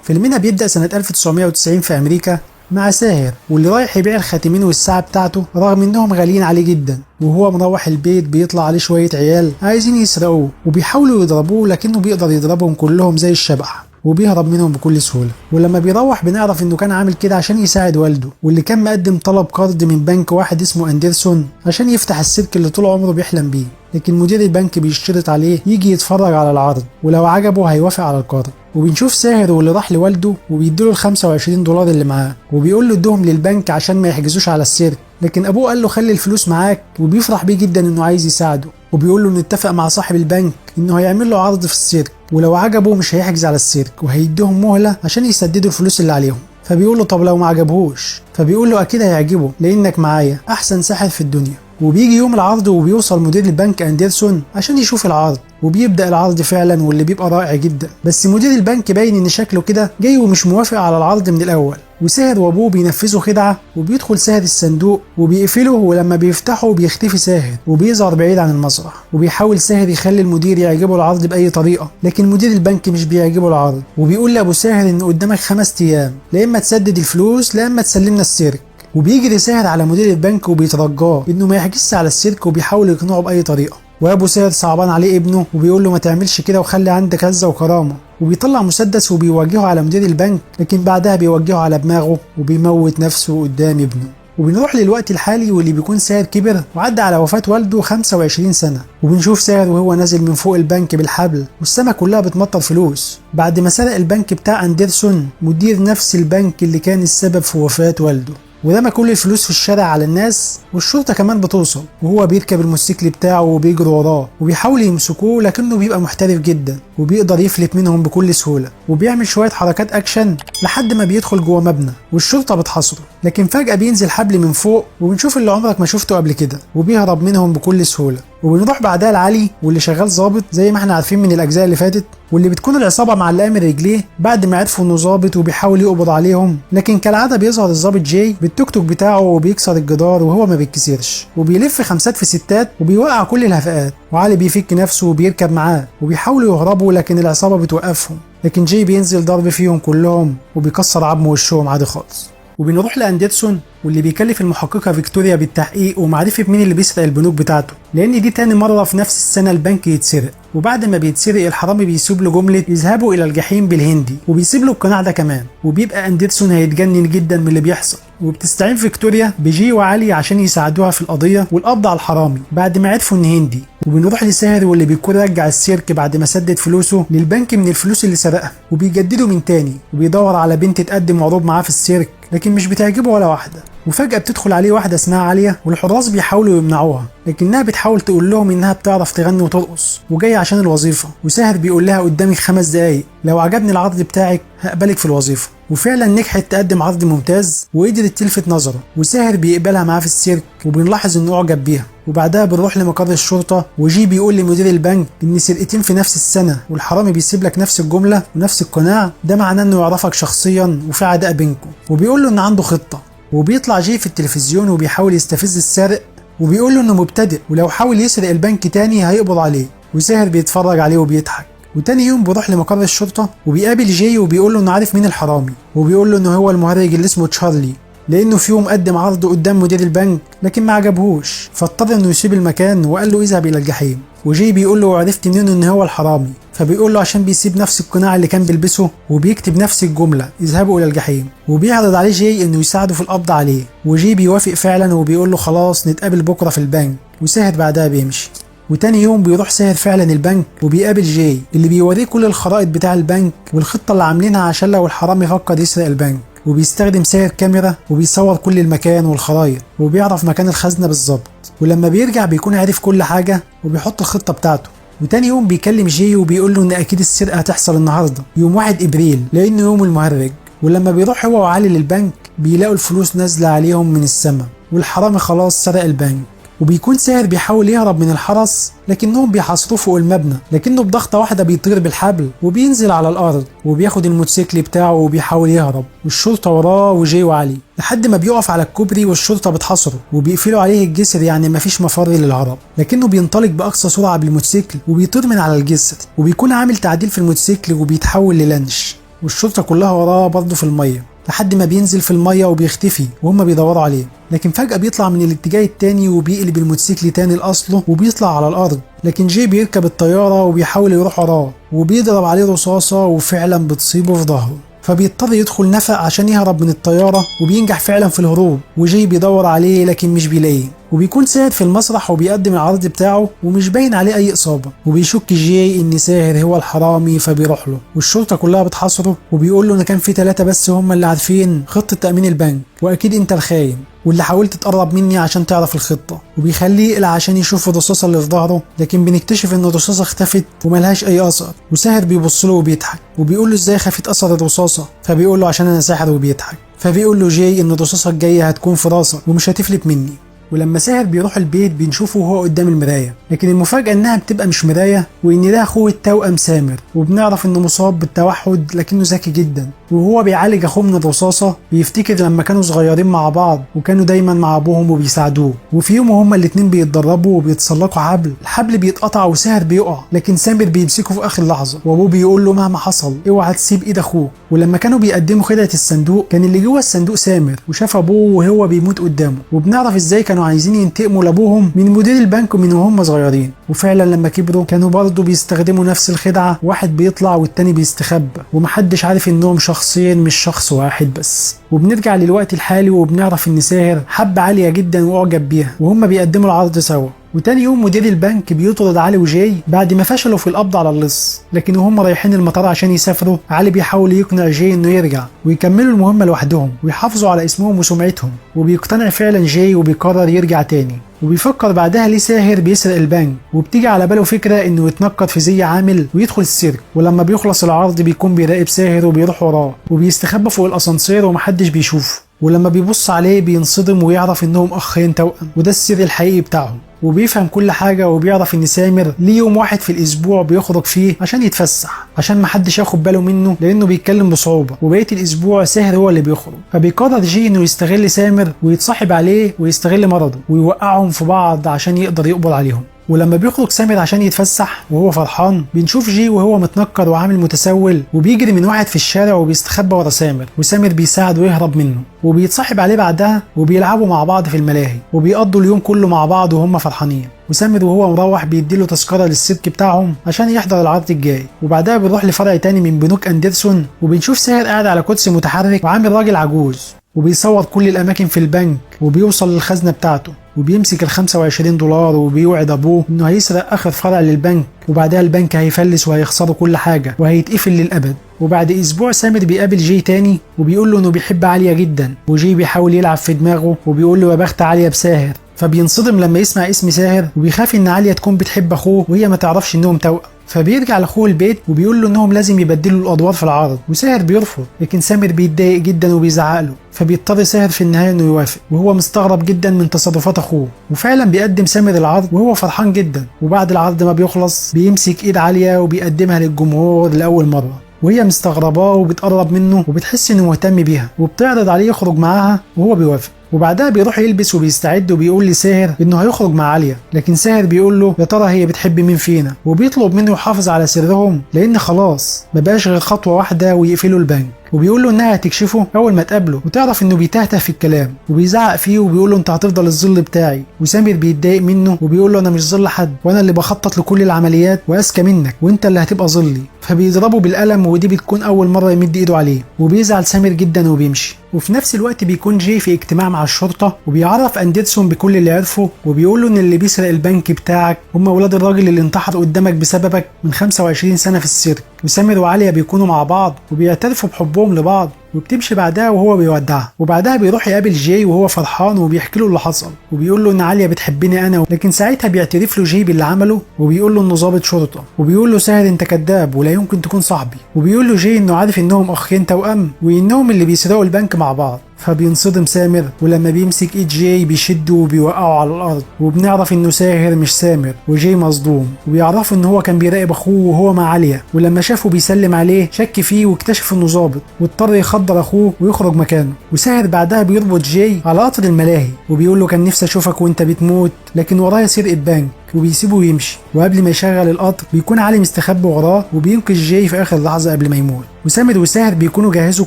فيلمنا بيبدأ سنة 1990 في أمريكا مع ساهر واللي رايح يبيع الخاتمين والساعة بتاعته رغم انهم غاليين عليه جدا، وهو مروح البيت بيطلع عليه شوية عيال عايزين يسرقوه وبيحاولوا يضربوه لكنه بيقدر يضربهم كلهم زي الشبح وبيهرب منهم بكل سهولة. ولما بيروح بنعرف انه كان عامل كده عشان يساعد والده واللي كان مقدم طلب قرض من بنك واحد اسمه اندرسون عشان يفتح السيرك اللي طول عمره بيحلم بيه، لكن مدير البنك بيشترط عليه يجي يتفرج على العرض ولو عجبه هيوافق على القرض. وبنشوف ساهر واللي راح لوالده وبيديله ال 25 دولار اللي معاه وبيقول له ادهم للبنك عشان ما يحجزوش على السيرك، لكن ابوه قال له خلي الفلوس معاك وبيفرح بيه جدا انه عايز يساعده، وبيقول له انه اتفق مع صاحب البنك انه هيعمل له عرض في السيرك ولو عجبه مش هيحجز على السيرك وهيديهم مهلة عشان يسددوا الفلوس اللي عليهم. فبيقول له طب لو ما عجبهوش؟ فبيقول له اكيد هيعجبه لانك معايا احسن ساحر في الدنيا. وبيجي يوم العرض وبيوصل مدير البنك اندرسون عشان يشوف العرض وبيبدأ العرض فعلا واللي بيبقى رائع جدا، بس مدير البنك باين ان شكله كده جاي ومش موافق على العرض من الاول، وساهر وابوه بينفذوا خدعة وبيدخل ساهر الصندوق وبيقفله، ولما بيفتحه بيختفي ساهر وبيظهر بعيد عن المسرح، وبيحاول ساهر يخلي المدير يعجبه العرض بأي طريقة، لكن مدير البنك مش بيعجبه العرض وبيقول لأبو ساهر ان قدامك 5 أيام لا اما تسدد الفلوس لا اما تسلمنا السيرك. وبيجري ساهر على مدير البنك وبيترجاه انه ما يحجزش على السيرك وبيحاول يقنعه بأي طريقة، وابو ساهر صعبان عليه ابنه وبيقول له ما تعملش كده وخلي عندك عزة وكرامة، وبيطلع مسدس وبيوجهه على مدير البنك لكن بعدها بيوجهه على دماغه وبيموت نفسه قدام ابنه. وبنروح للوقت الحالي واللي بيكون ساهر كبر وعدى على وفاة والده 25 سنة، وبنشوف ساهر وهو نازل من فوق البنك بالحبل والسما كلها بتمطر فلوس بعد ما سرق البنك بتاع اندرسون مدير نفس البنك اللي كان السبب في وفاة والده، ورمى كل الفلوس في الشارع على الناس، والشرطة كمان بتوصل وهو بيركب الموتوسيكل بتاعه وبيجروا وراه وبيحاولوا يمسكوه لكنه بيبقى محترف جدا وبيقدر يفلت منهم بكل سهولة وبيعمل شوية حركات أكشن لحد ما بيدخل جوه مبنى والشرطة بتحاصره، لكن فجأة بينزل حبل من فوق وبنشوف اللي عمرك ما شفته قبل كده وبيهرب منهم بكل سهولة. وبنروح بعدها لعلي واللي شغال ظابط زي ما احنا عارفين من الأجزاء اللي فاتت، واللي بتكون العصابة معلقة من رجليه بعد ما عرفوا انه ظابط وبيحاول يقبض عليهم، لكن كالعادة بيظهر الظابط جاي بالتوك توك بتاعه وبيكسر الجدار وهو ما بيتكسرش وبيلف 5 في 6 وبيوقع كل الهفقات، وعلي بيفك نفسه وبيركب معاه وبيحاولوا يهربوا لكن العصابة بتوقفهم، لكن جاي بينزل ضرب فيهم كلهم وبيكسر عظم وشهم عادي خالص. وبنروح لاندرسون واللي بيكلف المحققة فيكتوريا بالتحقيق ومعرفة مين اللي بيسرق البنوك بتاعته، لأن دي تاني مرة في نفس السنة البنك يتسرق، وبعد ما بيتسرق الحرامي بيسيب له جملة يذهبوا إلى الجحيم بالهندي وبيسيب له القناع ده كمان، وبيبقى أندرسون هيتجنن جدا من اللي بيحصل، وبتستعين فيكتوريا بجي وعلي عشان يساعدوها في القضية والقبض على الحرامي بعد ما عرفوا إن هندي. وبنروح لساهر واللي بيكون رجع السيرك بعد ما سدد فلوسه للبنك من الفلوس اللي سرقها وبيجدده من تاني، وبيدور على بنت تقدم عروض معاه في السيرك لكن مش بتعجبه ولا واحدة، وفجأة بتدخل عليه واحدة اسمها عالية والحراس بيحاولوا يمنعوها لكنها بتحاول تقول لهم انها بتعرف تغني وترقص وجاية عشان الوظيفة، وساهر بيقول لها قدامك 5 دقايق لو عجبني العرض بتاعك هقبلك في الوظيفة، وفعلا نجحت تقدم عرض ممتاز وقدرت تلفت نظره، وساهر بيقبلها معاه في السيرك وبنلاحظ انه اعجب بيها. وبعدها بنروح لمقر الشرطة وجي بيقول لمدير البنك ان سرقتين في نفس السنة والحرامي بيسيب لك نفس الجملة ونفس القناع، ده معناه انه يعرفك شخصيا وفي عداء بينكم، وبيقول له ان عنده خطة. وبيطلع جي في التلفزيون وبيحاول يستفز السارق وبيقول له انه مبتدئ ولو حاول يسرق البنك تاني هيقبض عليه، وساهر بيتفرج عليه وبيضحك. وتاني يوم بيروح لمقر الشرطة وبيقابل جي وبيقول له انه عارف مين الحرامي، وبيقول له انه هو المهرج اللي اسمه تشارلي، لانه في يوم قدم عرض قدام مدير البنك لكن ما عجبهوش فاضطر انه يسيب المكان وقال له اذهب الى الجحيم. وجي بيقول له عرفت منين ان هو الحرامي؟ فبيقول له عشان بيسيب نفس القناع اللي كان بيلبسه وبيكتب نفس الجملة اذهبوا الى الجحيم، وبيعرض عليه جي انه يساعده في القبض عليه، وجي بيوافق فعلا وبيقول له خلاص نتقابل بكرة في البنك، وساهر بعدها بيمشي. وتاني يوم بيروح ساهر فعلا البنك وبيقابل جي اللي بيوريه كل الخرائط بتاع البنك والخطة اللي عاملينها عشان لو الحرامي فكر يسرق البنك، وبيستخدم ساهر كاميرا وبيصور كل المكان والخرايط وبيعرف مكان الخزنة بالظبط، ولما بيرجع بيكون عارف كل حاجة وبيحط الخطة بتاعته. وتاني يوم بيكلم جي وبيقول له ان اكيد السرقة هتحصل النهاردة يوم 1 ابريل لانه يوم المهرج، ولما بيروح هو وعلي للبنك بيلاقوا الفلوس نازلة عليهم من السماء والحرامي خلاص سرق البنك، وبيكون ساهر بيحاول يهرب من الحرس لكنهم بيحاصروه فوق المبنى، لكنه بضغطة واحدة بيطير بالحبل وبينزل على الأرض وبياخد الموتوسيكل بتاعه وبيحاول يهرب، والشرطة وراه وجي وعلي لحد ما بيقف على الكوبري والشرطة بتحاصره وبيقفلوا عليه الجسر يعني مفيش مفر للهرب، لكنه بينطلق بأقصى سرعة بالموتوسيكل وبيطير من على الجسر وبيكون عامل تعديل في الموتوسيكل وبيتحول للانش. والشرطة كلها وراه برضه في المية، لحد ما بينزل في المية وبيختفي وهم بيدوروا عليه. لكن فجأة بيطلع من الاتجاه التاني وبيقلب الموتوسيكل تاني لأصله وبيطلع على الأرض. لكن جاي بيركب الطيارة وبيحاول يروح وراه وبيضرب عليه رصاصة وفعلا بتصيبه في ظهره، فبيضطر يدخل نفق عشان يهرب من الطيارة وبينجح فعلا في الهروب. وجاي بيدور عليه لكن مش بيلاقيه، وبيكون ساهر في المسرح وبيقدم العرض بتاعه ومش باين عليه اي اصابه، وبيشك جاي ان ساهر هو الحرامي فبيروح له، والشرطه كلها بتحاصره وبيقول له ان كان في 3 بس هم اللي عارفين خطه تامين البنك، واكيد انت الخاين واللي حاولت تقرب مني عشان تعرف الخطه. وبيخليه يقلع عشان يشوف الرصاصه اللي في ظهره، لكن بنكتشف ان الرصاصه اختفت وملهاش اي اثر. وساهر بيبص له وبيضحك وبيقول له ازاي خفت اثر الرصاصه، فبيقول له عشان انا ساحر وبيضحك. فبيقول له جاي ان الرصاصه الجايه هتكون في راسك ومش هتفلت مني. ولما ساهر بيروح البيت بنشوفه وهو قدام المرايه، لكن المفاجاه انها بتبقى مش مرايه وان ده اخوه التوأم سامر، وبنعرف انه مصاب بالتوحد لكنه ذكي جدا. وهو بيعالج اخوه من الرصاصه بيفتكر لما كانوا صغيرين مع بعض وكانوا دايما مع ابوهم وبيساعدوه، وفي يوم هما الاتنين بيتدربوا وبيتسلقوا الحبل بيتقطع وساهر بيقع، لكن سامر بيمسكه في اخر لحظه، وابوه بيقول له مهما حصل اوعى تسيب ايد اخوك. ولما كانوا بيقدموا خدعه الصندوق كان اللي جوه الصندوق سامر، وشاف ابوه وهو بيموت قدامه، وبنعرف ازاي كانوا عايزين ينتقموا لابوهم من مدير البنك من وهم صغيرين. وفعلا لما كبروا كانوا برضه بيستخدموا نفس الخدعه، واحد بيطلع والتاني بيستخبى، ومحدش عارف انهم شخصين مش شخص واحد بس. وبنرجع للوقت الحالي وبنعرف ان ساهر حب عالية جدا واعجب بيها، وهم بيقدموا العرض سوا. وتاني يوم مدير البنك بيطرد علي وجاي بعد ما فشلوا في القبض على اللص، لكن وهم رايحين المطار عشان يسافروا علي بيحاول يقنع جاي انه يرجع ويكملوا المهمة لوحدهم ويحافظوا على اسمهم وسمعتهم، وبيقتنع فعلا جاي وبيقرر يرجع تاني. وبيفكر بعدها ليه ساهر بيسرق البنك، وبتيجي على باله فكرة انه يتنكر في زي عامل ويدخل السيرك. ولما بيخلص العرض بيكون بيراقب ساهر وبيروح وراه وبيستخبى فوق الاسانسير ومحدش بيشوفه، ولما بيبص عليه بينصدم ويعرف انهم اخين توأم وده السر الحقيقي بتاعهم. وبيفهم كل حاجة وبيعرف ان سامر ليه يوم واحد في الاسبوع بيخرج فيه عشان يتفسح، عشان محدش ياخد باله منه لانه بيتكلم بصعوبة، وبقية الاسبوع ساهر هو اللي بيخرج. فبيقرر جي انه يستغل سامر ويتصاحب عليه ويستغل مرضه ويوقعهم في بعض عشان يقدر يقبض عليهم. ولما بيخرج سامر عشان يتفسح وهو فرحان بنشوف جي وهو متنكر وعامل متسول وبيجري من واحد في الشارع وبيستخبى ورا سامر، وسامر بيساعده ويهرب منه وبيتصاحب عليه بعدها وبيلعبوا مع بعض في الملاهي وبيقضوا اليوم كله مع بعض وهم فرحانين. وسامر وهو مروح بيديله تذكرة للسيرك بتاعهم عشان يحضر العرض الجاي. وبعدها بنروح لفرع تاني من بنوك اندرسون وبنشوف ساهر قاعد على كرسي متحرك وعامل راجل عجوز وبيصور كل الاماكن في البنك وبيوصل للخزنة بتاعته وبيمسك $25 وبيوعد ابوه انه هيسرق اخر فرع للبنك، وبعدها البنك هيفلس وهيخسروا كل حاجة وهيتقفل للابد. وبعد اسبوع سامر بيقابل جي تاني وبيقول له انه بيحب عالية جدا، وجي بيحاول يلعب في دماغه وبيقول له يا بخت عالية بساهر. فبينصدم لما يسمع اسم ساهر وبيخاف ان عالية تكون بتحب اخوه وهي ما تعرفش انهم توأم. فبيرجع لاخوه البيت وبيقول له انهم لازم يبدلوا الادوار في العرض، وساهر بيرفض، لكن سامر بيتضايق جدا وبيزعق له، فبيضطر ساهر في النهايه انه يوافق وهو مستغرب جدا من تصرفات اخوه. وفعلا بيقدم سامر العرض وهو فرحان جدا، وبعد العرض ما بيخلص بيمسك ايد عاليه وبيقدمها للجمهور لاول مره، وهي مستغرباه وبتقرب منه وبتحس انه مهتم بيها وبتعرض عليه يخرج معاها وهو بيوافق. وبعدها بيروح يلبس وبيستعد وبيقول لساهر انه هيخرج مع عالية، لكن ساهر بيقول له يا ترى هي بتحب مين فينا، وبيطلب منه يحافظ على سرهم لان خلاص مبقاش غير خطوة واحدة ويقفلوا البنك. وبيقول له انها هتكشفه اول ما تقابله وتعرف انه بيتهته في الكلام، وبيزعق فيه وبيقول له انت هتفضل الظل بتاعي. وسامر بيتضايق منه وبيقول له انا مش ظل حد، وانا اللي بخطط لكل العمليات واذكى منك وانت اللي هتبقى ظلي. فبيضربه بالقلم ودي بتكون اول مره يمد ايده عليه، وبيزعل سامر جدا وبيمشي. وفي نفس الوقت بيكون جي في اجتماع مع الشرطه وبيعرف اندرسون بكل اللي عرفه، وبيقول له ان اللي بيسرق البنك بتاعك هم اولاد الراجل اللي انتحر قدامك بسببك من 25 سنه في السيرك. وسامر وعالية بيكونوا مع بعض وبيعترفوا بحبهم لبعض، وبتمشي بعدها وهو بيودعها. وبعدها بيروح يقابل جاي وهو فرحان وبيحكي له اللي حصل، وبيقول له ان عالية بتحبني انا، لكن ساعتها بيعترف له جاي باللي عمله وبيقول له انه ضابط شرطه، وبيقول له ساهر انت كذاب ولا يمكن تكون صاحبي. وبيقول له جاي انه عارف انهم اخين توأم وانهم اللي بيسرقوا البنك مع بعض. فبينصدم سامر، ولما بيمسك ايد جاي بيشده وبيوقعه على الارض، وبنعرف انه ساهر مش سامر وجاي مصدوم، وبيعرفوا ان هو كان بيراقب اخوه وهو مع عالية، ولما شافه بيسلم عليه شك فيه واكتشف انه ظابط واضطر يخدر اخوه ويخرج مكانه. وساهر بعدها بيربط جاي على قطر الملاهي وبيقول له كان نفسي اشوفك وانت بتموت لكن ورايا سرقة بنك، وبيسيبه ويمشي، وقبل ما يشغل القطر بيكون علي مستخبي وراه وبينقذ جاي في اخر لحظه قبل ما يموت. وسامر وساهر بيكونوا جهزوا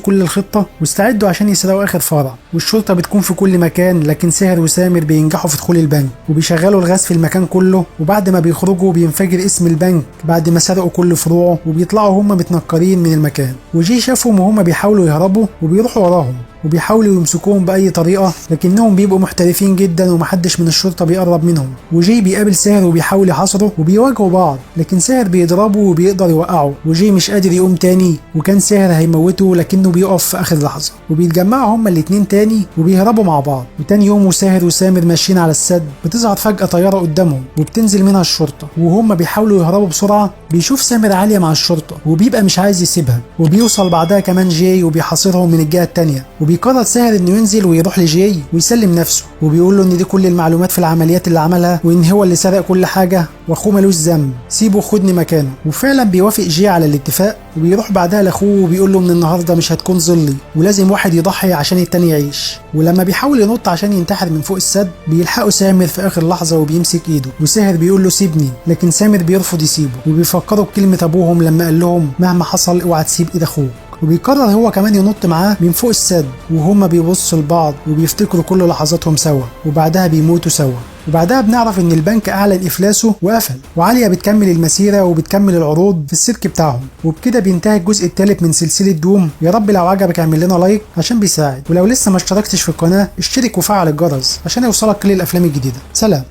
كل الخطه واستعدوا عشان يسرقوا اخر فرع، والشرطه بتكون في كل مكان، لكن ساهر وسامر بينجحوا في دخول البنك وبيشغلوا الغاز في المكان كله. وبعد ما بيخرجوا بينفجر اسم البنك بعد ما سرقوا كل فروعه، وبيطلعوا هم متنكرين من المكان. وجي شافهم وهم بيحاولوا يهربوا وبيروحوا وراهم وبيحاولوا يمسكوهم بأي طريقة، لكنهم بيبقوا محترفين جدا ومحدش من الشرطة بيقرب منهم. وجي بيقابل ساهر وبيحاول يحاصره وبيواجهوا بعض، لكن ساهر بيضربه وبيقدر يوقعه، وجي مش قادر يقوم تاني، وكان ساهر هيموته لكنه بيقف في آخر لحظة. وبيتجمعوا هما الاتنين تاني وبيهربوا مع بعض. وتاني يوم وساهر وسامر ماشيين على السد، بتظهر فجأة طيارة قدامهم وبتنزل منها الشرطة، وهم بيحاولوا يهربوا بسرعة بيشوف سامر عالية مع الشرطة وبيبقى مش عايز يسيبها، وبيوصل بعدها كمان جاي وبيحاصرهم من الجهة التانية. وبيقرر ساهر انه ينزل ويروح لجاي ويسلم نفسه، وبيقول له ان دي كل المعلومات في العمليات اللي عملها، وان هو اللي سرق كل حاجه واخوه ملوش ذنب، سيبه خدني مكانه. وفعلا بيوافق جاي على الاتفاق، وبيروح بعدها لاخوه وبيقول له من النهارده مش هتكون ظلي، ولازم واحد يضحي عشان التاني يعيش. ولما بيحاول ينط عشان ينتحر من فوق السد بيلحقه سامر في اخر لحظه وبيمسك ايده، وساهر بيقول له سيبني، لكن سامر بيرفض يسيبه، وبيفكروا بكلمه ابوهم لما قال لهم مهما حصل اوعى تسيب ايد اخوك. وبيقرر هو كمان ينط معاه من فوق السد، وهما بيبصوا لبعض وبيفتكروا كل لحظاتهم سوا، وبعدها بيموتوا سوا. وبعدها بنعرف ان البنك اعلن افلاسه وقفل، وعالية بتكمل المسيرة وبتكمل العروض في السيرك بتاعهم. وبكده بينتهي الجزء الثالث من سلسلة دوم. يا رب لو عجبك اعمل لنا لايك عشان بيساعد، ولو لسه ما اشتركتش في القناة اشترك وفعل الجرس عشان يوصلك كل الافلام الجديدة. سلام.